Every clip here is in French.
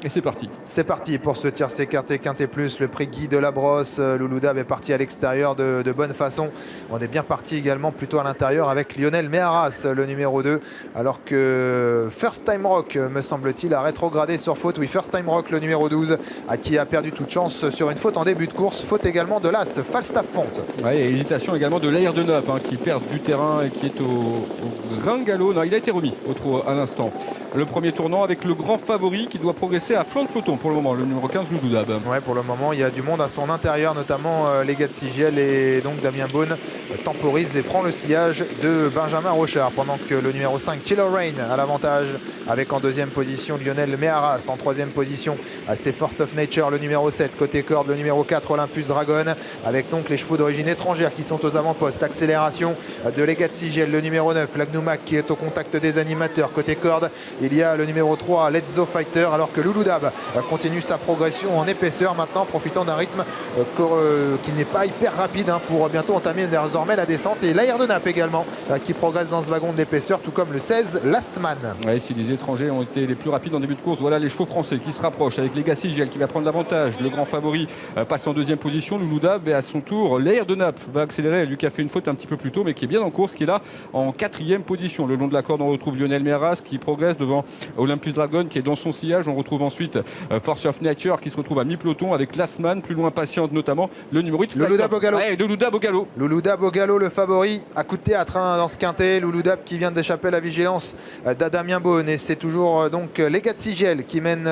Et c'est parti. C'est parti pour ce tiercé quintet, quintet plus, le prix Guy de la Brosse. Louloudab est parti à l'extérieur de bonne façon. On est bien parti également plutôt à l'intérieur avec Lionel Meharas, le numéro 2. Alors que First Time Rock, me semble-t-il, a rétrogradé sur faute. Oui, First Time Rock, le numéro 12, à qui a perdu toute chance sur une faute en début de course. Faute également de l'As, Falstaff Fonte. Ouais, et hésitation également de l'Air de Nop, qui perd du terrain et qui est au grain galop. Non, il a été remis au trot à l'instant. Le premier tournant avec le grand favori qui doit progresser à flanc de peloton pour le moment, le numéro 15, Louloudab. Ouais, pour le moment, il y a du monde à son intérieur, notamment les gars de Sigiel, et donc Damien Beaune temporise et prend le sillage de Benjamin Rochard, pendant que le numéro 5, Killer Rain, a l'avantage avec en deuxième position Lionel Meharas, en troisième position c'est Force of Nature, le numéro 7, côté corde, le numéro 4, Olympus Dragon, avec donc les chevaux d'origine étrangère qui sont aux avant-postes. Accélération de Légat de Sigiel, le numéro 9, Lagnumac, qui est au contact des animateurs. Côté corde, il y a le numéro 3, Let's Go Fighter, alors que Louloudab continue sa progression en épaisseur maintenant, profitant d'un rythme qui n'est pas hyper rapide pour bientôt entamer désormais la descente. Et l'Air de Nap également qui progresse dans ce wagon d'épaisseur, tout comme le 16, Last Man. Ouais, si les étrangers ont été les plus rapides en début de course, voilà les chevaux français qui se rapprochent avec Légat Sigiel qui va prendre l'avantage. Le grand favori passe en deuxième position, Louloudab, et à son tour l'Air de Nap va accélérer. Lui qui a fait une faute un petit peu plus tôt mais qui est bien en course, qui est là en quatrième position. Le long de la corde, on retrouve Lionel Meharas qui progresse devant Olympus Dragon qui est dans son sillage. On retrouve ensuite Force of Nature qui se retrouve à mi-peloton avec Lasman, plus loin Patiente notamment, le numéro 8. Louloudab au galop. Ouais, Louloudab au galop. Louloudab au galop, le favori. À coup de théâtre dans ce quintet. Louloudab qui vient d'échapper à la vigilance d'Adamien Beaune. Et c'est toujours donc Légat de Sigiel qui mène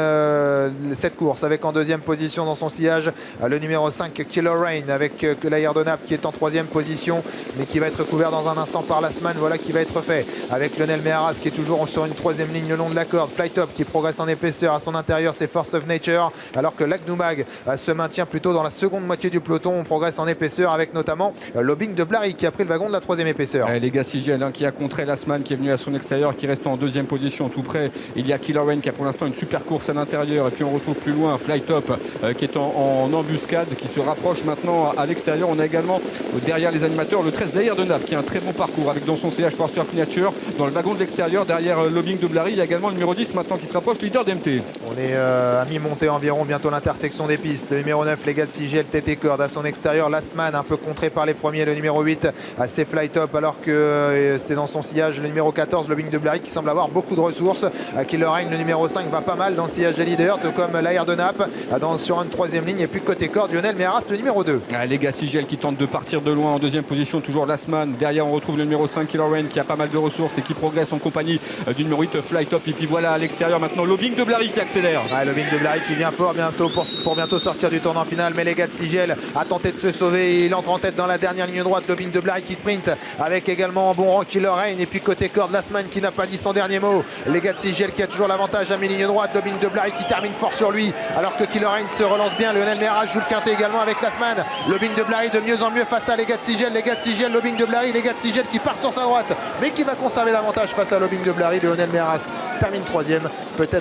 cette course avec en deuxième position dans son sillage le numéro 5, Killer Rain, avec l'Air de Nap qui est en troisième position mais qui va être couvert dans un instant par Lasman. Voilà qui va être fait avec Lionel Meharas qui est toujours sur une troisième ligne le long de la corde. Flytop qui progresse en épaisseur, à son intérieur c'est Force of Nature, alors que Lagnoumag se maintient plutôt dans la seconde moitié du peloton. On progresse en épaisseur avec notamment Lobbying de Blary qui a pris le wagon de la troisième épaisseur. Légat Sigiel qui a contré Lasman qui est venu à son extérieur, qui reste en deuxième position tout près. Il y a Killer Rain qui a pour l'instant une super course à l'intérieur, et puis on retrouve plus loin Flytop qui est en embuscade, qui se rapproche maintenant à l'extérieur. On a également derrière les animateurs le 13 d'Air de Nap qui a un très bon parcours avec dans son sillage Force of Nature dans le wagon de l'extérieur. Derrière Lobbying de Blary, il y a également le numéro 10 maintenant qui se rapproche, leader d'MT. On est à mi-montée environ, bientôt l'intersection des pistes. Le numéro 9, Légat de Sigiel, tête et corde, à son extérieur Lastman, un peu contré par les premiers. Le numéro 8, c'est Flytop, alors que c'était dans son sillage le numéro 14, Lobbying de Blary, qui semble avoir beaucoup de ressources. Killer Rain, le numéro 5, va pas mal dans le sillage des leaders, tout comme l'Air de Nap sur une troisième ligne. Et puis côté corde, Lionel Meharas, le numéro 2. Légat Sigiel qui tente de partir de loin en deuxième position, toujours Lastman. Derrière on retrouve le numéro 5, Killer Rain, qui a pas mal de ressources et qui progresse en compagnie du numéro 8, Flytop. Et puis voilà à l'extérieur maintenant Lobbying de Blary qui accélère. Lobbying de Blary qui vient fort bientôt pour bientôt sortir du tournant final, mais Légat de Sigiel a tenté de se sauver. Il entre en tête dans la dernière ligne droite. Lobbying de Blary qui sprint avec également en bon rang Killer Rain, et puis côté corde Lastman qui n'a pas dit son dernier mot. Légat de Sigiel qui a toujours l'avantage à mi-ligne droite. Lobbying de Blary qui termine fort sur lui, alors que Killer Rain se relance bien. Lionel Meharas joue le quintet également avec Lastman. Lobbying de Blary de mieux en mieux face à Légat de Sigiel. Légat de Sigiel, Lobbying de Blary, Légat de Sigiel qui part sur sa droite mais qui va conserver l'avantage face à Lobbying de Blary. Lionel Meharas termine troisième, peut-être